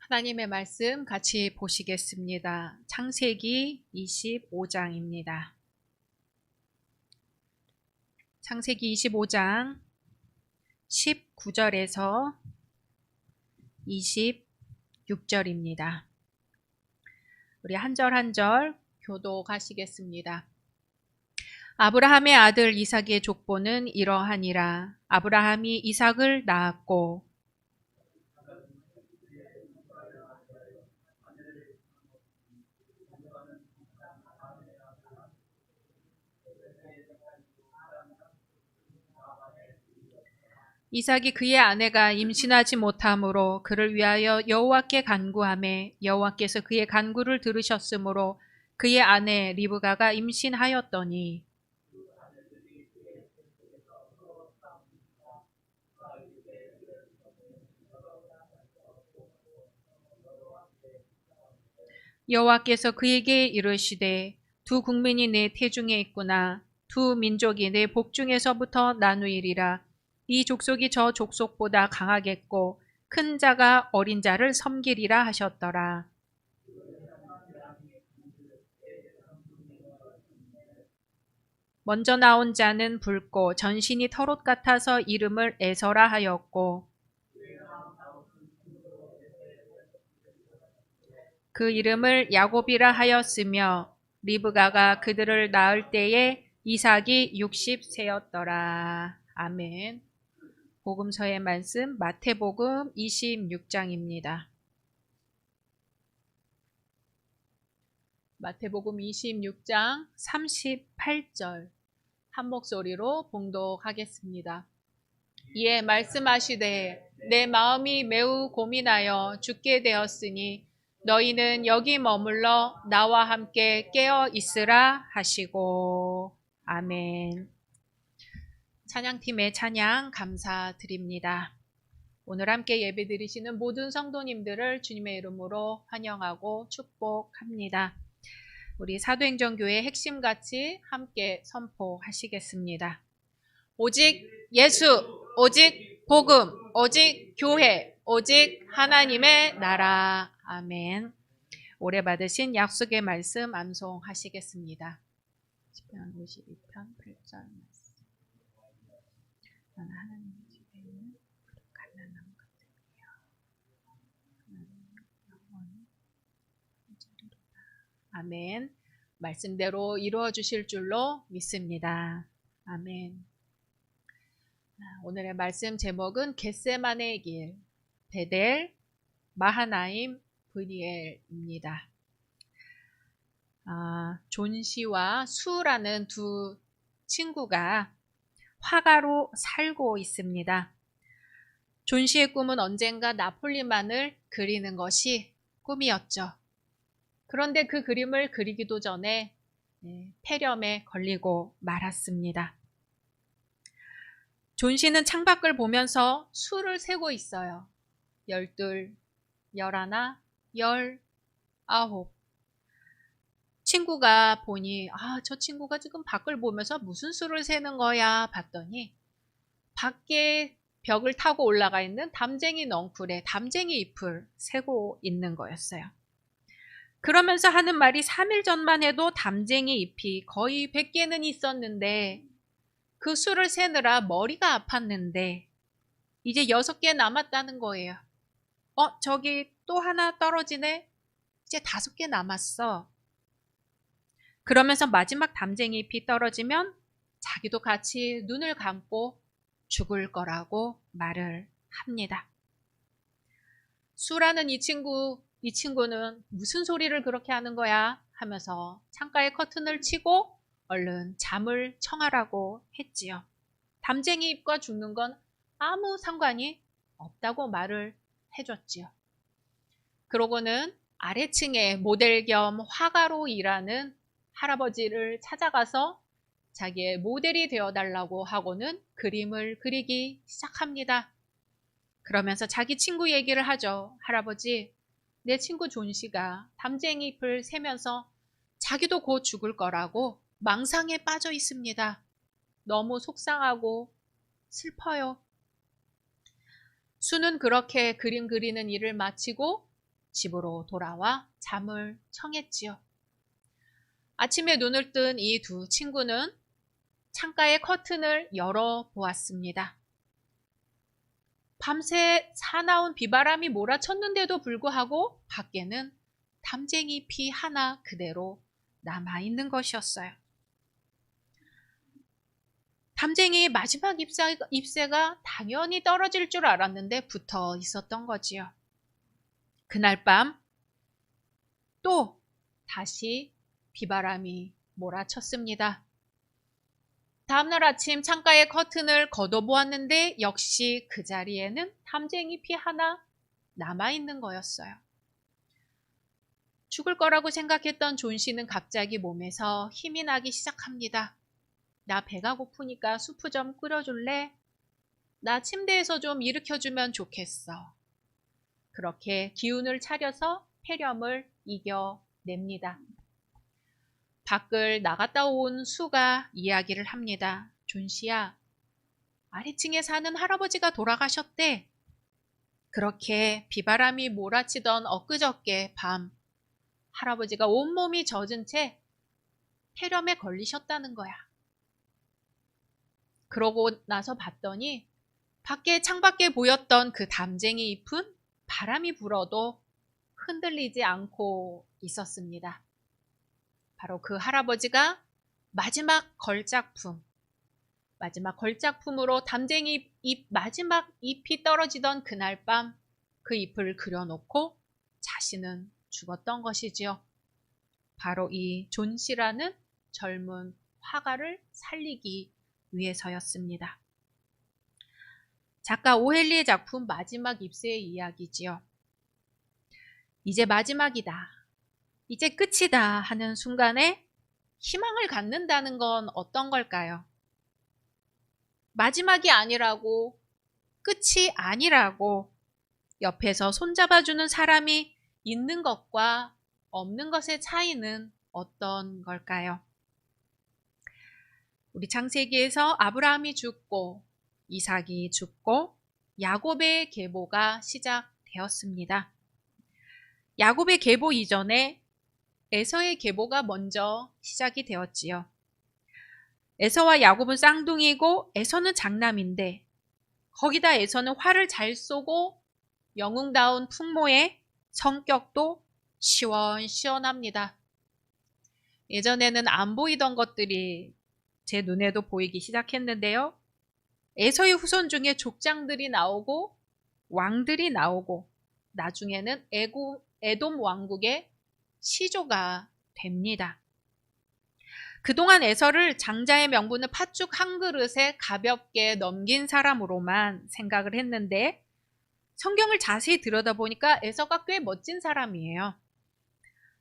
하나님의 말씀 같이 보시겠습니다. 창세기 25장입니다. 창세기 25장 19절에서 26절입니다. 우리 한 절 한 절 교독하시겠습니다. 아브라함의 아들 이삭의 족보는 이러하니라. 아브라함이 이삭을 낳았고 이삭이 그의 아내가 임신하지 못하므로 그를 위하여 여호와께 간구하매 여호와께서 그의 간구를 들으셨으므로 그의 아내 리브가가 임신하였더니 여호와께서 그에게 이르시되 두 국민이 내 태중에 있구나. 두 민족이 내 복중에서부터 나누이리라. 이 족속이 저 족속보다 강하겠고 큰 자가 어린 자를 섬기리라 하셨더라. 먼저 나온 자는 붉고 전신이 털옷 같아서 이름을 에서라 하였고 그 이름을 야곱이라 하였으며 리브가가 그들을 낳을 때에 이삭이 60세였더라. 아멘. 복음서의 말씀 마태복음 26장입니다. 마태복음 26장 38절 한 목소리로 봉독하겠습니다. 이에 말씀하시되 내 마음이 매우 고민하여 죽게 되었으니 너희는 여기 머물러 나와 함께 깨어 있으라 하시고 아멘. 찬양팀의 찬양 감사드립니다. 오늘 함께 예배 드리시는 모든 성도님들을 주님의 이름으로 환영하고 축복합니다. 우리 사도행전교회 핵심같이 함께 선포하시겠습니다. 오직 예수, 오직 복음, 오직 교회, 오직 하나님의 나라. 아멘. 올해 받으신 약속의 말씀 암송하시겠습니다. 시편 52편 8절 말씀. 나는 하나님의 집에 있는 가난한 것들이요. 영원히 한자리로다. 아멘. 말씀대로 이루어 주실 줄로 믿습니다. 아멘. 오늘의 말씀 제목은 겟세마네의 길, 베델, 마하나임, 브니엘입니다. 존 씨와 수라는 두 친구가 화가로 살고 있습니다. 존 씨의 꿈은 언젠가 나폴리만을 그리는 것이 꿈이었죠. 그런데 그 그림을 그리기도 전에 폐렴에 걸리고 말았습니다. 존 씨는 창밖을 보면서 수를 세고 있어요. 12, 11, 19. 친구가 보니 저 친구가 지금 밖을 보면서 무슨 수를 세는 거야 봤더니 밖에 벽을 타고 올라가 있는 담쟁이 넝쿨에 담쟁이 잎을 세고 있는 거였어요. 그러면서 하는 말이 3일 전만 해도 담쟁이 잎이 거의 100개는 있었는데 그 수를 세느라 머리가 아팠는데 이제 6개 남았다는 거예요. 저기 또 하나 떨어지네. 이제 5개 남았어. 그러면서 마지막 담쟁이 잎이 떨어지면 자기도 같이 눈을 감고 죽을 거라고 말을 합니다. 수라는 이 친구는 무슨 소리를 그렇게 하는 거야 하면서 창가에 커튼을 치고 얼른 잠을 청하라고 했지요. 담쟁이 잎과 죽는 건 아무 상관이 없다고 말을 해줬지요. 그러고는 아래층에 모델 겸 화가로 일하는 할아버지를 찾아가서 자기의 모델이 되어달라고 하고는 그림을 그리기 시작합니다. 그러면서 자기 친구 얘기를 하죠. 할아버지, 내 친구 존 씨가 담쟁이 잎을 세면서 자기도 곧 죽을 거라고 망상에 빠져 있습니다. 너무 속상하고 슬퍼요. 수는 그렇게 그림 그리는 일을 마치고 집으로 돌아와 잠을 청했지요. 아침에 눈을 뜬 이 두 친구는 창가의 커튼을 열어 보았습니다. 밤새 사나운 비바람이 몰아쳤는데도 불구하고 밖에는 담쟁이 피 하나 그대로 남아있는 것이었어요. 담쟁이의 마지막 잎새가 당연히 떨어질 줄 알았는데 붙어 있었던 거지요. 그날 밤 또 다시 비바람이 몰아쳤습니다. 다음날 아침 창가의 커튼을 걷어보았는데 역시 그 자리에는 담쟁이 피 하나 남아있는 거였어요. 죽을 거라고 생각했던 존 씨는 갑자기 몸에서 힘이 나기 시작합니다. 나 배가 고프니까 수프 좀 끓여줄래? 나 침대에서 좀 일으켜주면 좋겠어. 그렇게 기운을 차려서 폐렴을 이겨냅니다. 밖을 나갔다 온 수가 이야기를 합니다. 존 씨야, 아래층에 사는 할아버지가 돌아가셨대. 그렇게 비바람이 몰아치던 엊그저께 밤 할아버지가 온몸이 젖은 채 폐렴에 걸리셨다는 거야. 그러고 나서 봤더니 밖에 창밖에 보였던 그 담쟁이 잎은 바람이 불어도 흔들리지 않고 있었습니다. 바로 그 할아버지가 마지막 걸작품으로 담쟁이 잎 마지막 잎이 떨어지던 그날 밤 그 잎을 그려놓고 자신은 죽었던 것이지요. 바로 이 존 씨라는 젊은 화가를 살리기 위해서였습니다. 작가 오헬리의 작품 마지막 잎새의 이야기지요. 이제 마지막이다. 이제 끝이다 하는 순간에 희망을 갖는다는 건 어떤 걸까요? 마지막이 아니라고, 끝이 아니라고 옆에서 손잡아주는 사람이 있는 것과 없는 것의 차이는 어떤 걸까요? 우리 창세기에서 아브라함이 죽고 이삭이 죽고 야곱의 계보가 시작되었습니다. 야곱의 계보 이전에 에서의 계보가 먼저 시작이 되었지요. 에서와 야곱은 쌍둥이고 에서는 장남인데 거기다 에서는 활을 잘 쏘고 영웅다운 풍모에 성격도 시원시원합니다. 예전에는 안 보이던 것들이 제 눈에도 보이기 시작했는데요. 에서의 후손 중에 족장들이 나오고 왕들이 나오고 나중에는 에돔 왕국의 시조가 됩니다. 그동안 에서를 장자의 명분을 팥죽 한 그릇에 가볍게 넘긴 사람으로만 생각을 했는데 성경을 자세히 들여다보니까 에서가 꽤 멋진 사람이에요.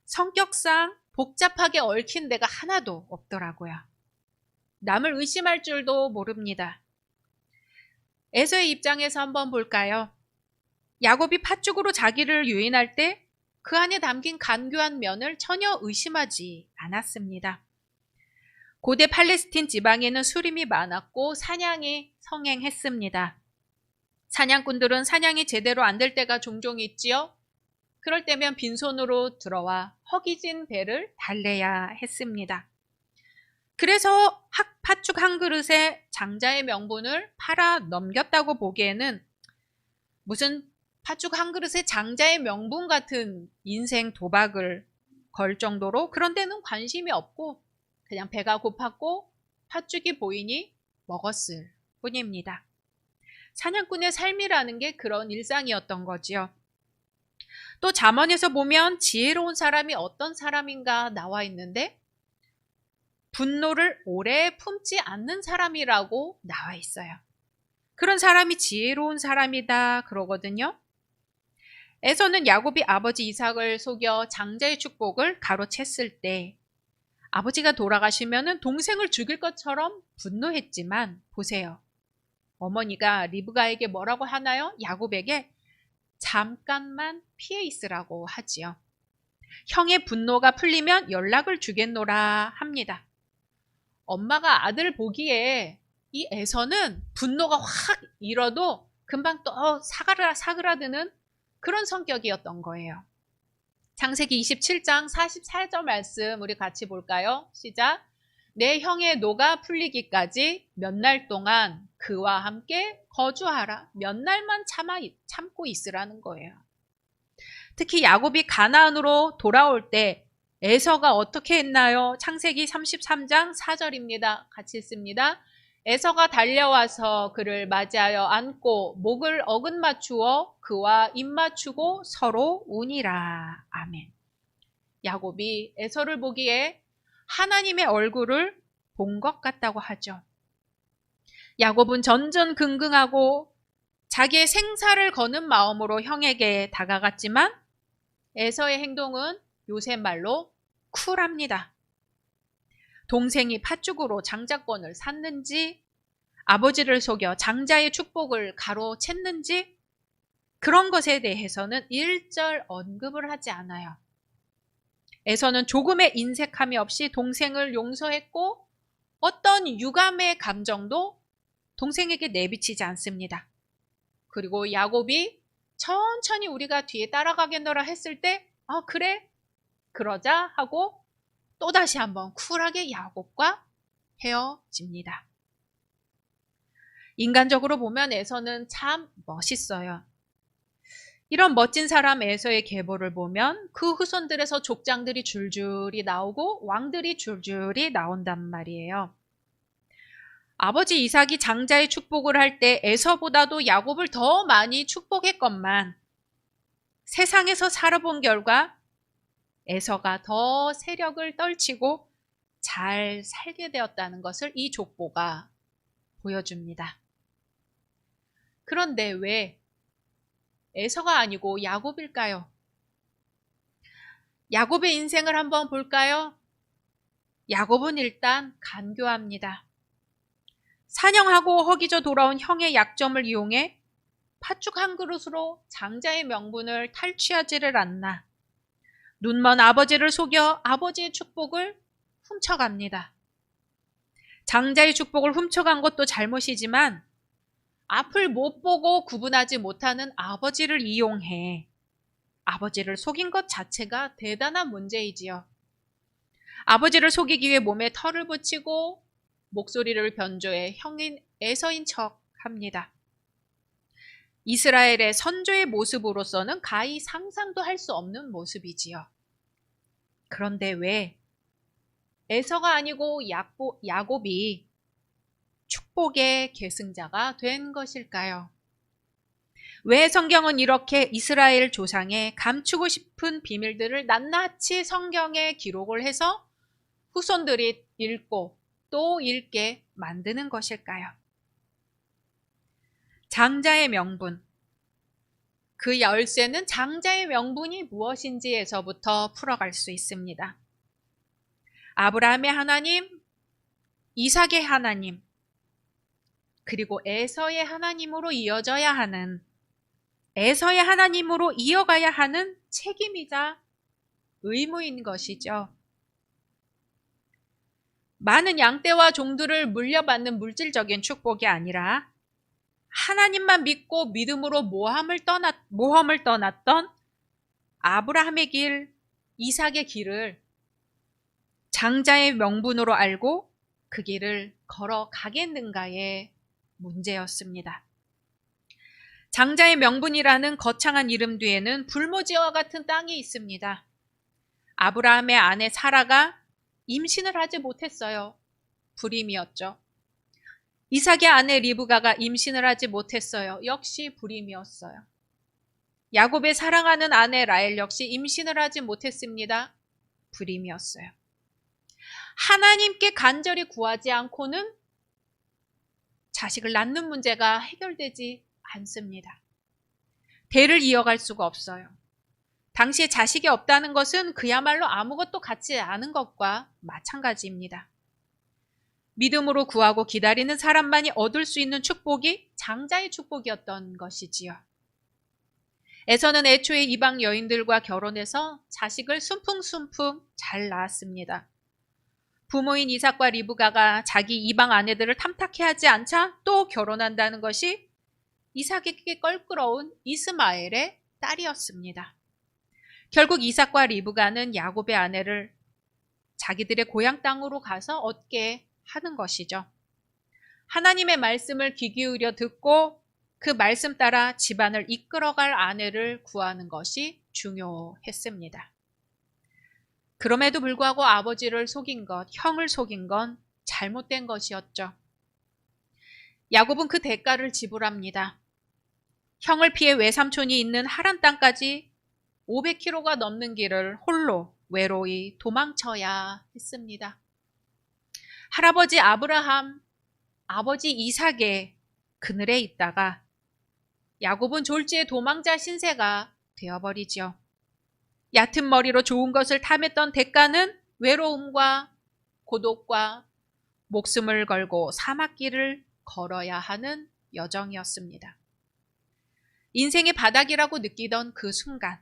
성격상 복잡하게 얽힌 데가 하나도 없더라고요. 남을 의심할 줄도 모릅니다. 에서의 입장에서 한번 볼까요? 야곱이 팥죽으로 자기를 유인할 때 그 안에 담긴 간교한 면을 전혀 의심하지 않았습니다. 고대 팔레스틴 지방에는 수림이 많았고 사냥이 성행했습니다. 사냥꾼들은 사냥이 제대로 안 될 때가 종종 있지요. 그럴 때면 빈손으로 들어와 허기진 배를 달래야 했습니다. 그래서 팥죽 한 그릇에 장자의 명분을 팔아 넘겼다고 보기에는 무슨 팥죽 한 그릇에 장자의 명분 같은 인생 도박을 걸 정도로 그런 데는 관심이 없고 그냥 배가 고팠고 팥죽이 보이니 먹었을 뿐입니다. 사냥꾼의 삶이라는 게 그런 일상이었던 거지요. 또 잠언에서 보면 지혜로운 사람이 어떤 사람인가 나와 있는데 분노를 오래 품지 않는 사람이라고 나와 있어요. 그런 사람이 지혜로운 사람이다 그러거든요. 에서는 야곱이 아버지 이삭을 속여 장자의 축복을 가로챘을 때 아버지가 돌아가시면은 동생을 죽일 것처럼 분노했지만 보세요. 어머니가 리브가에게 뭐라고 하나요? 야곱에게 잠깐만 피해 있으라고 하지요. 형의 분노가 풀리면 연락을 주겠노라 합니다. 엄마가 아들 보기에 이 에서는 분노가 확 일어도 금방 또 사그라드는 그런 성격이었던 거예요. 창세기 27장 44절 말씀 우리 같이 볼까요? 시작. 내 형의 노가 풀리기까지 몇 날 동안 그와 함께 거주하라. 몇 날만 참고 있으라는 거예요. 특히 야곱이 가나안으로 돌아올 때 에서가 어떻게 했나요? 창세기 33장 4절입니다. 같이 읽습니다. 에서가 달려와서 그를 맞이하여 안고 목을 어긋맞추어 그와 입맞추고 서로 우니라. 아멘. 야곱이 에서를 보기에 하나님의 얼굴을 본 것 같다고 하죠. 야곱은 전전긍긍하고 자기의 생사를 거는 마음으로 형에게 다가갔지만 에서의 행동은 요새 말로 쿨합니다. 동생이 팥죽으로 장자권을 샀는지, 아버지를 속여 장자의 축복을 가로챘는지, 그런 것에 대해서는 일절 언급을 하지 않아요. 에서는 조금의 인색함이 없이 동생을 용서했고 어떤 유감의 감정도 동생에게 내비치지 않습니다. 그리고 야곱이 천천히 우리가 뒤에 따라가겠노라 했을 때 그래 그러자 하고 또다시 한번 쿨하게 야곱과 헤어집니다. 인간적으로 보면 에서는 참 멋있어요. 이런 멋진 사람 에서의 계보를 보면 그 후손들에서 족장들이 줄줄이 나오고 왕들이 줄줄이 나온단 말이에요. 아버지 이삭이 장자의 축복을 할 때 에서보다도 야곱을 더 많이 축복했건만 세상에서 살아본 결과 에서가 더 세력을 떨치고 잘 살게 되었다는 것을 이 족보가 보여줍니다. 그런데 왜 에서가 아니고 야곱일까요? 야곱의 인생을 한번 볼까요? 야곱은 일단 간교합니다. 사냥하고 허기져 돌아온 형의 약점을 이용해 팥죽 한 그릇으로 장자의 명분을 탈취하지를 않나. 눈먼 아버지를 속여 아버지의 축복을 훔쳐갑니다. 장자의 축복을 훔쳐간 것도 잘못이지만 앞을 못 보고 구분하지 못하는 아버지를 이용해 아버지를 속인 것 자체가 대단한 문제이지요. 아버지를 속이기 위해 몸에 털을 붙이고 목소리를 변조해 형인 에서인 척 합니다. 이스라엘의 선조의 모습으로서는 가히 상상도 할 수 없는 모습이지요. 그런데 왜 에서가 아니고 야곱이 축복의 계승자가 된 것일까요? 왜 성경은 이렇게 이스라엘 조상의 감추고 싶은 비밀들을 낱낱이 성경에 기록을 해서 후손들이 읽고 또 읽게 만드는 것일까요? 장자의 명분. 그 열쇠는 장자의 명분이 무엇인지에서부터 풀어갈 수 있습니다. 아브라함의 하나님, 이삭의 하나님, 그리고 에서의 하나님으로 이어져야 하는, 에서의 하나님으로 이어가야 하는 책임이자 의무인 것이죠. 많은 양떼와 종들을 물려받는 물질적인 축복이 아니라 하나님만 믿고 믿음으로 모험을 떠났던 아브라함의 길, 이삭의 길을 장자의 명분으로 알고 그 길을 걸어가겠는가의 문제였습니다. 장자의 명분이라는 거창한 이름 뒤에는 불모지와 같은 땅이 있습니다. 아브라함의 아내 사라가 임신을 하지 못했어요. 불임이었죠. 이삭의 아내 리브가가 임신을 하지 못했어요. 역시 불임이었어요. 야곱의 사랑하는 아내 라헬 역시 임신을 하지 못했습니다. 불임이었어요. 하나님께 간절히 구하지 않고는 자식을 낳는 문제가 해결되지 않습니다. 대를 이어갈 수가 없어요. 당시에 자식이 없다는 것은 그야말로 아무것도 갖지 않은 것과 마찬가지입니다. 믿음으로 구하고 기다리는 사람만이 얻을 수 있는 축복이 장자의 축복이었던 것이지요. 에서는 애초에 이방 여인들과 결혼해서 자식을 순풍순풍 잘 낳았습니다. 부모인 이삭과 리브가가 자기 이방 아내들을 탐탁해하지 않자 또 결혼한다는 것이 이삭에게 껄끄러운 이스마엘의 딸이었습니다. 결국 이삭과 리브가는 야곱의 아내를 자기들의 고향 땅으로 가서 얻게 하는 것이죠. 하나님의 말씀을 귀 기울여 듣고 그 말씀 따라 집안을 이끌어갈 아내를 구하는 것이 중요했습니다. 그럼에도 불구하고 아버지를 속인 것, 형을 속인 건 잘못된 것이었죠. 야곱은 그 대가를 지불합니다. 형을 피해 외삼촌이 있는 하란 땅까지 500km가 넘는 길을 홀로 외로이 도망쳐야 했습니다. 할아버지 아브라함, 아버지 이삭의 그늘에 있다가 야곱은 졸지에 도망자 신세가 되어버리죠. 얕은 머리로 좋은 것을 탐했던 대가는 외로움과 고독과 목숨을 걸고 사막길을 걸어야 하는 여정이었습니다. 인생의 바닥이라고 느끼던 그 순간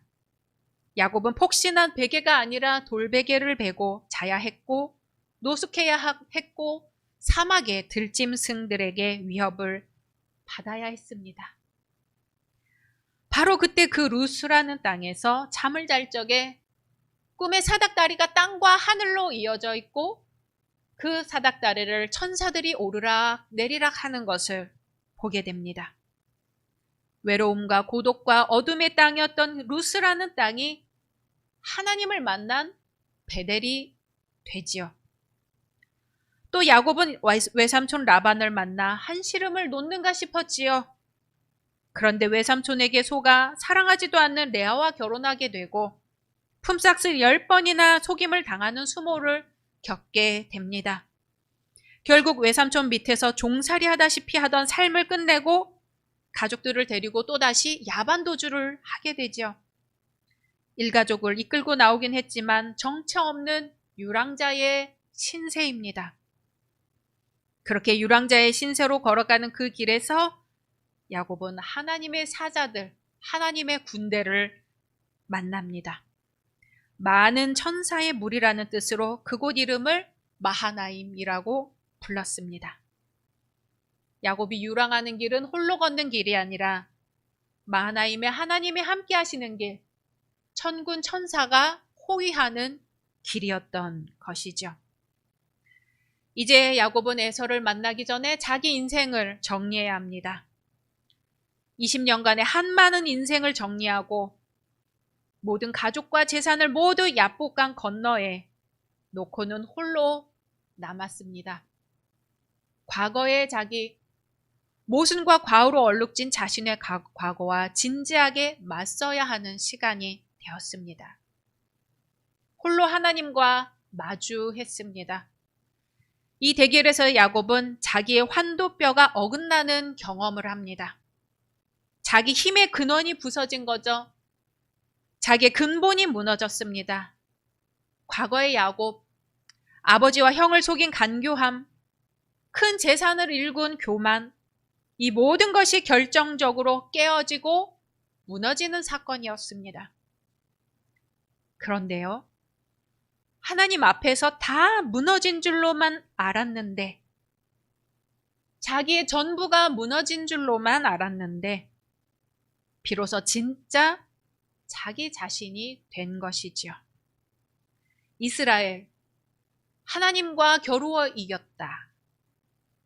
야곱은 폭신한 베개가 아니라 돌베개를 베고 자야 했고 노숙해야 했고 사막의 들짐승들에게 위협을 받아야 했습니다. 바로 그때 그 루스라는 땅에서 잠을 잘 적에 꿈의 사닥다리가 땅과 하늘로 이어져 있고 그 사닥다리를 천사들이 오르락 내리락 하는 것을 보게 됩니다. 외로움과 고독과 어둠의 땅이었던 루스라는 땅이 하나님을 만난 베델이 되지요. 또 야곱은 외삼촌 라반을 만나 한시름을 놓는가 싶었지요. 그런데 외삼촌에게 속아 사랑하지도 않는 레아와 결혼하게 되고 품삯을 10번이나 속임을 당하는 수모를 겪게 됩니다. 결국 외삼촌 밑에서 종살이 하다시피 하던 삶을 끝내고 가족들을 데리고 또다시 야반도주를 하게 되죠. 일가족을 이끌고 나오긴 했지만 정처 없는 유랑자의 신세입니다. 그렇게 유랑자의 신세로 걸어가는 그 길에서 야곱은 하나님의 사자들, 하나님의 군대를 만납니다. 많은 천사의 무리라는 뜻으로 그곳 이름을 마하나임이라고 불렀습니다. 야곱이 유랑하는 길은 홀로 걷는 길이 아니라 마하나임에 하나님이 함께 하시는 길, 천군 천사가 호위하는 길이었던 것이죠. 이제 야곱은 에서를 만나기 전에 자기 인생을 정리해야 합니다. 20년간의 한많은 인생을 정리하고 모든 가족과 재산을 모두 야복강 건너에 놓고는 홀로 남았습니다. 과거의 자기, 모순과 과오로 얼룩진 자신의 과거와 진지하게 맞서야 하는 시간이 되었습니다. 홀로 하나님과 마주했습니다. 이 대결에서 야곱은 자기의 환도뼈가 어긋나는 경험을 합니다. 자기 힘의 근원이 부서진 거죠. 자기의 근본이 무너졌습니다. 과거의 야곱, 아버지와 형을 속인 간교함, 큰 재산을 일군 교만, 이 모든 것이 결정적으로 깨어지고 무너지는 사건이었습니다. 그런데요, 하나님 앞에서 다 무너진 줄로만 알았는데, 자기의 전부가 무너진 줄로만 알았는데, 비로소 진짜 자기 자신이 된 것이지요. 이스라엘, 하나님과 겨루어 이겼다.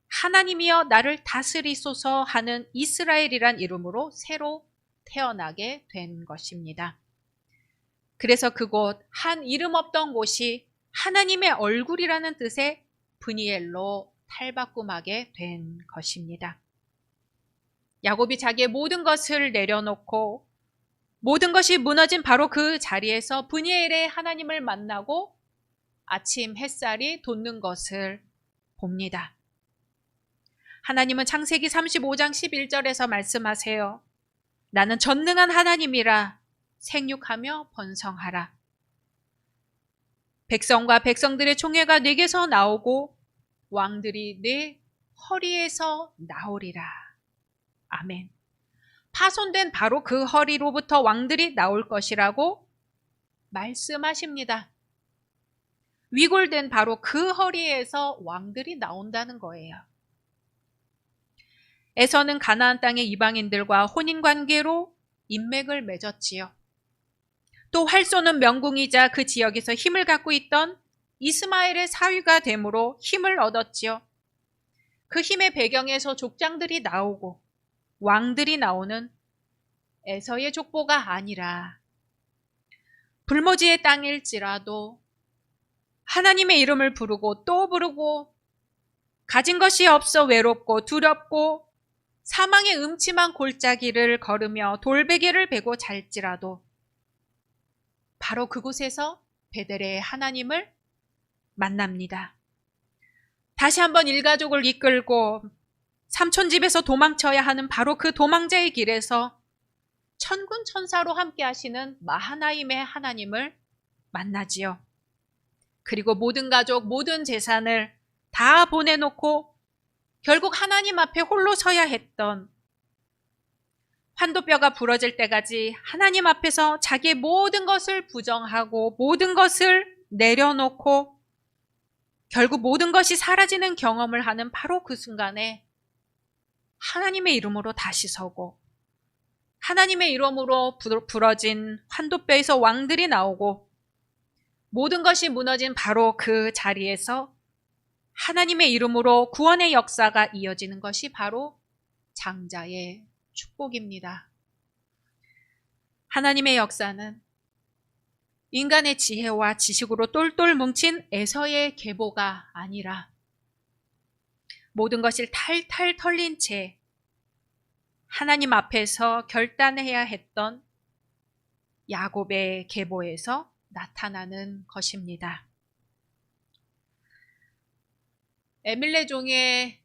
하나님이여 나를 다스리소서 하는 이스라엘이란 이름으로 새로 태어나게 된 것입니다. 그래서 그곳 한 이름 없던 곳이 하나님의 얼굴이라는 뜻의 브니엘로 탈바꿈하게 된 것입니다. 야곱이 자기의 모든 것을 내려놓고 모든 것이 무너진 바로 그 자리에서 브니엘의 하나님을 만나고 아침 햇살이 돋는 것을 봅니다. 하나님은 창세기 35장 11절에서 말씀하세요. 나는 전능한 하나님이라 생육하며 번성하라. 백성과 백성들의 총회가 내게서 나오고 왕들이 내 허리에서 나오리라. 아멘. 파손된 바로 그 허리로부터 왕들이 나올 것이라고 말씀하십니다. 위골된 바로 그 허리에서 왕들이 나온다는 거예요. 에서는 가나안 땅의 이방인들과 혼인관계로 인맥을 맺었지요. 또 활 쏘는 명궁이자 그 지역에서 힘을 갖고 있던 이스마엘의 사위가 됨으로 힘을 얻었지요. 그 힘의 배경에서 족장들이 나오고 왕들이 나오는 에서의 족보가 아니라 불모지의 땅일지라도 하나님의 이름을 부르고 또 부르고 가진 것이 없어 외롭고 두렵고 사망의 음침한 골짜기를 걸으며 돌베개를 베고 잘지라도 바로 그곳에서 베델의 하나님을 만납니다. 다시 한번 일가족을 이끌고 삼촌 집에서 도망쳐야 하는 바로 그 도망자의 길에서 천군 천사로 함께 하시는 마하나임의 하나님을 만나지요. 그리고 모든 가족, 모든 재산을 다 보내놓고 결국 하나님 앞에 홀로 서야 했던, 환도뼈가 부러질 때까지 하나님 앞에서 자기의 모든 것을 부정하고 모든 것을 내려놓고 결국 모든 것이 사라지는 경험을 하는 바로 그 순간에 하나님의 이름으로 다시 서고 하나님의 이름으로 부러진 환도뼈에서 왕들이 나오고 모든 것이 무너진 바로 그 자리에서 하나님의 이름으로 구원의 역사가 이어지는 것이 바로 장자의 축복입니다. 하나님의 역사는 인간의 지혜와 지식으로 똘똘 뭉친 에서의 계보가 아니라 모든 것을 탈탈 털린 채 하나님 앞에서 결단해야 했던 야곱의 계보에서 나타나는 것입니다. 에밀레 종의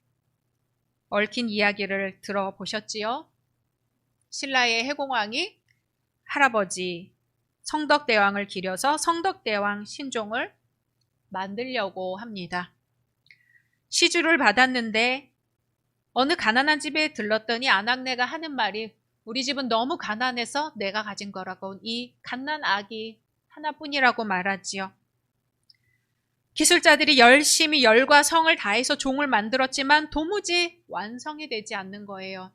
얽힌 이야기를 들어보셨지요? 신라의 해공왕이 할아버지 성덕대왕을 기려서 성덕대왕 신종을 만들려고 합니다. 시주를 받았는데 어느 가난한 집에 들렀더니 아낙네가 하는 말이 우리 집은 너무 가난해서 내가 가진 거라고 이 갓난 아기 하나뿐이라고 말하지요. 기술자들이 열심히 열과 성을 다해서 종을 만들었지만 도무지 완성이 되지 않는 거예요.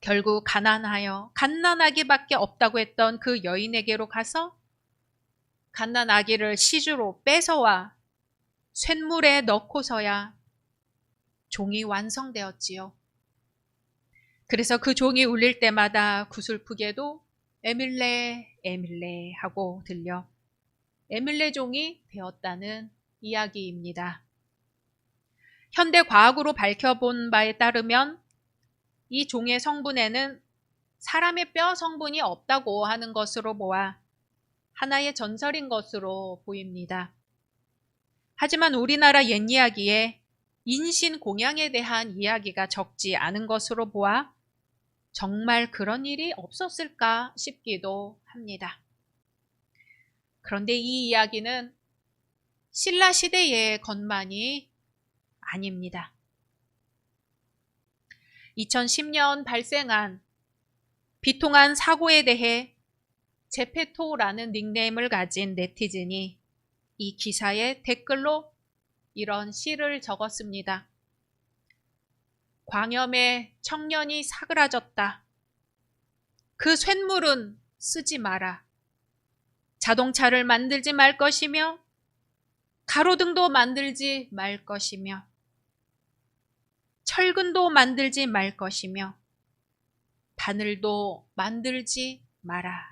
결국 가난하여 갓난아기밖에 없다고 했던 그 여인에게로 가서 갓난아기를 시주로 뺏어와 쇳물에 넣고서야 종이 완성되었지요. 그래서 그 종이 울릴 때마다 구슬프게도 에밀레 에밀레 하고 들려 에밀레 종이 되었다는 이야기입니다. 현대 과학으로 밝혀본 바에 따르면 이 종의 성분에는 사람의 뼈 성분이 없다고 하는 것으로 보아 하나의 전설인 것으로 보입니다. 하지만 우리나라 옛 이야기에 인신 공양에 대한 이야기가 적지 않은 것으로 보아 정말 그런 일이 없었을까 싶기도 합니다. 그런데 이 이야기는 신라 시대의 것만이 아닙니다. 2010년 발생한 비통한 사고에 대해 제페토라는 닉네임을 가진 네티즌이 이 기사에 댓글로 이런 시를 적었습니다. 광염에 청년이 사그라졌다. 그 쇳물은 쓰지 마라. 자동차를 만들지 말 것이며 가로등도 만들지 말 것이며 철근도 만들지 말 것이며 바늘도 만들지 마라.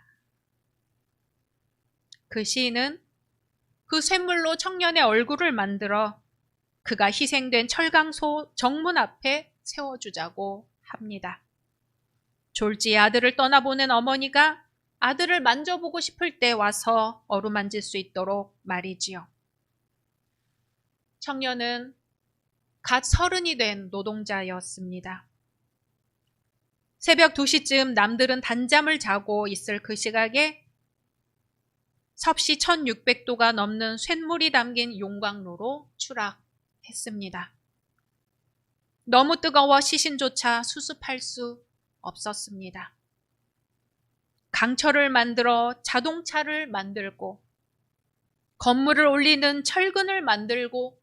그 시인은 그 쇳물로 청년의 얼굴을 만들어 그가 희생된 철강소 정문 앞에 세워주자고 합니다. 졸지에 아들을 떠나보낸 어머니가 아들을 만져보고 싶을 때 와서 어루만질 수 있도록 말이지요. 청년은 갓 30이 된 노동자였습니다. 새벽 2시쯤 남들은 단잠을 자고 있을 그 시각에 섭씨 1600도가 넘는 쇳물이 담긴 용광로로 추락했습니다. 너무 뜨거워 시신조차 수습할 수 없었습니다. 강철을 만들어 자동차를 만들고 건물을 올리는 철근을 만들고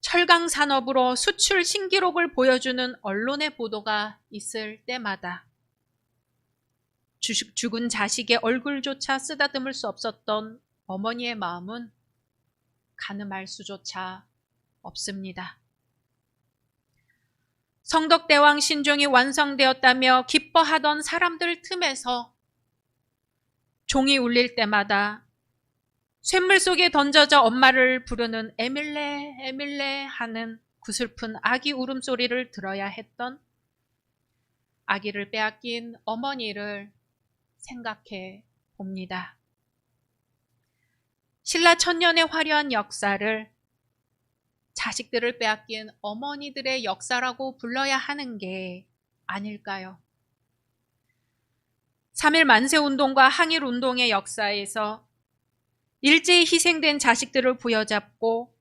철강 산업으로 수출 신기록을 보여주는 언론의 보도가 있을 때마다 죽은 자식의 얼굴조차 쓰다듬을 수 없었던 어머니의 마음은 가늠할 수조차 없습니다. 성덕대왕 신종이 완성되었다며 기뻐하던 사람들 틈에서 종이 울릴 때마다 쇳물 속에 던져져 엄마를 부르는 에밀레 에밀레 하는 구슬픈 아기 울음소리를 들어야 했던 아기를 빼앗긴 어머니를 생각해 봅니다. 신라 천년의 화려한 역사를 자식들을 빼앗긴 어머니들의 역사라고 불러야 하는 게 아닐까요? 3.1 만세운동과 항일운동의 역사에서 일제히 희생된 자식들을 부여잡고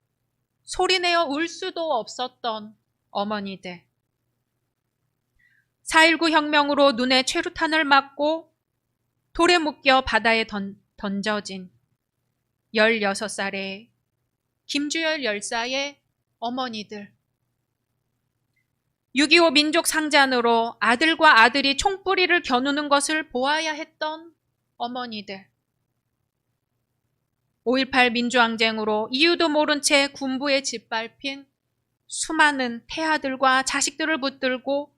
소리내어 울 수도 없었던 어머니들. 4.19 혁명으로 눈에 최루탄을 맞고 돌에 묶여 바다에 던져진 16살의 김주열 열사의 어머니들. 6.25 민족상잔으로 아들과 아들이 총뿌리를 겨누는 것을 보아야 했던 어머니들. 5.18 민주항쟁으로 이유도 모른 채 군부에 짓밟힌 수많은 태아들과 자식들을 붙들고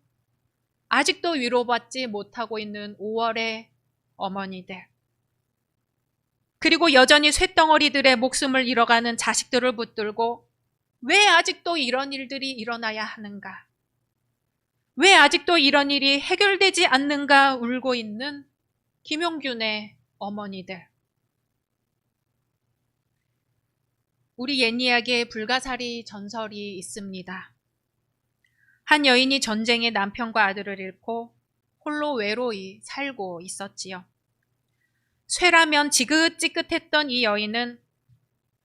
아직도 위로받지 못하고 있는 5월의 어머니들. 그리고 여전히 쇳덩어리들의 목숨을 잃어가는 자식들을 붙들고 왜 아직도 이런 일들이 일어나야 하는가? 왜 아직도 이런 일이 해결되지 않는가 울고 있는 김용균의 어머니들. 우리 옛 이야기에 불가사리 전설이 있습니다. 한 여인이 전쟁에 남편과 아들을 잃고 홀로 외로이 살고 있었지요. 쇠라면 지긋지긋했던 이 여인은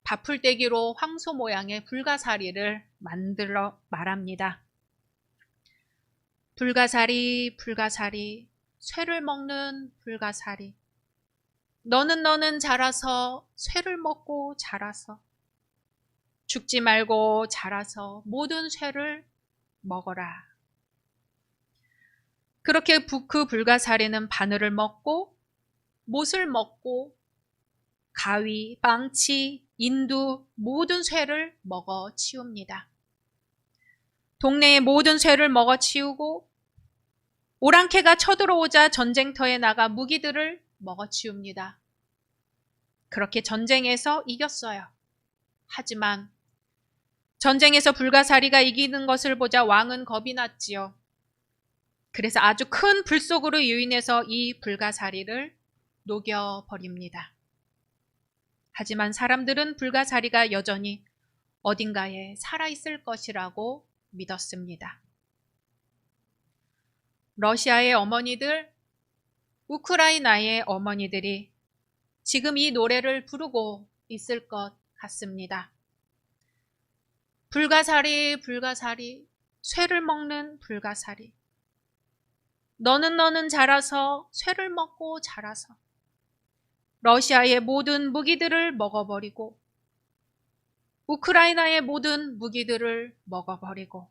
밥풀떼기로 황소 모양의 불가사리를 만들어 말합니다. 불가사리, 불가사리, 쇠를 먹는 불가사리. 너는 자라서 쇠를 먹고 자라서 죽지 말고 자라서 모든 쇠를 먹어라. 그렇게 그 불가사리는 바늘을 먹고 못을 먹고 가위, 망치, 인두 모든 쇠를 먹어 치웁니다. 동네의 모든 쇠를 먹어 치우고 오랑캐가 쳐들어오자 전쟁터에 나가 무기들을 먹어 치웁니다. 그렇게 전쟁에서 이겼어요. 하지만 전쟁에서 불가사리가 이기는 것을 보자 왕은 겁이 났지요. 그래서 아주 큰 불 속으로 유인해서 이 불가사리를 녹여버립니다. 하지만 사람들은 불가사리가 여전히 어딘가에 살아있을 것이라고 믿었습니다. 러시아의 어머니들, 우크라이나의 어머니들이 지금 이 노래를 부르고 있을 것 같습니다. 불가사리, 불가사리, 쇠를 먹는 불가사리. 너는 자라서 쇠를 먹고 자라서 러시아의 모든 무기들을 먹어버리고 우크라이나의 모든 무기들을 먹어버리고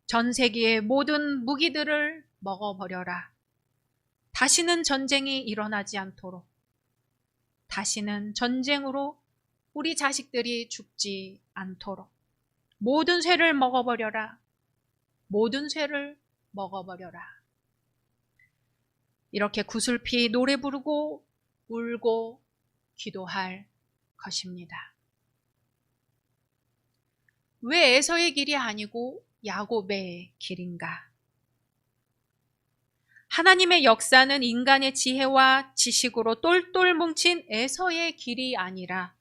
전 세계의 모든 무기들을 먹어버려라. 다시는 전쟁이 일어나지 않도록, 다시는 전쟁으로 우리 자식들이 죽지 않도록 모든 쇠를 먹어버려라. 모든 쇠를 먹어버려라. 이렇게 구슬피 노래 부르고 울고 기도할 것입니다. 왜 에서의 길이 아니고 야곱의 길인가? 하나님의 역사는 인간의 지혜와 지식으로 똘똘 뭉친 에서의 길이 아니라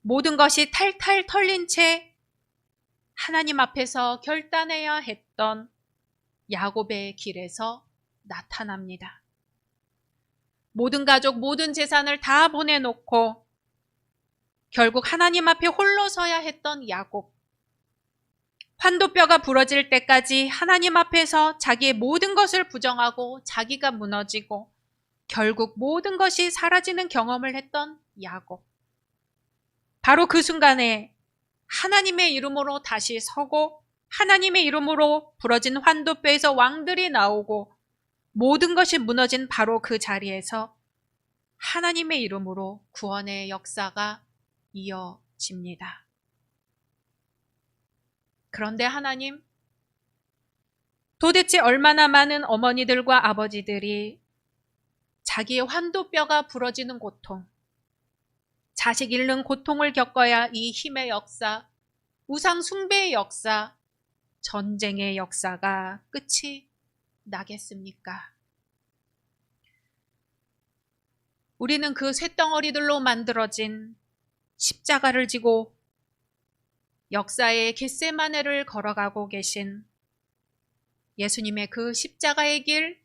모든 것이 탈탈 털린 채 하나님 앞에서 결단해야 했던 야곱의 길에서 나타납니다. 모든 가족, 모든 재산을 다 보내놓고 결국 하나님 앞에 홀로 서야 했던 야곱. 환도뼈가 부러질 때까지 하나님 앞에서 자기의 모든 것을 부정하고 자기가 무너지고 결국 모든 것이 사라지는 경험을 했던 야곱. 바로 그 순간에 하나님의 이름으로 다시 서고 하나님의 이름으로 부러진 환도뼈에서 왕들이 나오고 모든 것이 무너진 바로 그 자리에서 하나님의 이름으로 구원의 역사가 이어집니다. 그런데 하나님, 도대체 얼마나 많은 어머니들과 아버지들이 자기의 환도뼈가 부러지는 고통, 자식 잃는 고통을 겪어야 이 힘의 역사, 우상 숭배의 역사, 전쟁의 역사가 끝이 나겠습니까? 우리는 그 쇳덩어리들로 만들어진 십자가를 지고 역사의 겟세마네를 걸어가고 계신 예수님의 그 십자가의 길,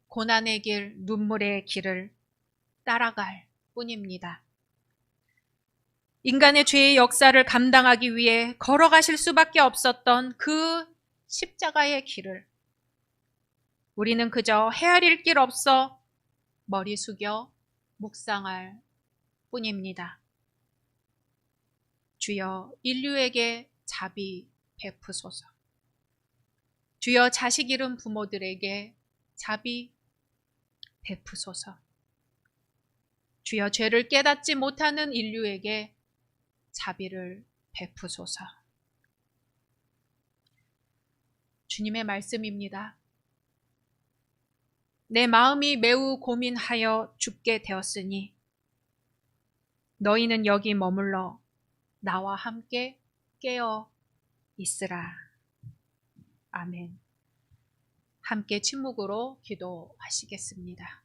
고난의 길, 눈물의 길을 따라갈 뿐입니다. 인간의 죄의 역사를 감당하기 위해 걸어가실 수밖에 없었던 그 십자가의 길을 우리는 그저 헤아릴 길 없어 머리 숙여 묵상할 뿐입니다. 주여 인류에게 자비 베푸소서. 주여 자식 잃은 부모들에게 자비 베푸소서. 주여 죄를 깨닫지 못하는 인류에게 자비를 베푸소서. 주님의 말씀입니다. 내 마음이 매우 고민하여 죽게 되었으니 너희는 여기 머물러 나와 함께 깨어 있으라. 아멘. 함께 침묵으로 기도하시겠습니다.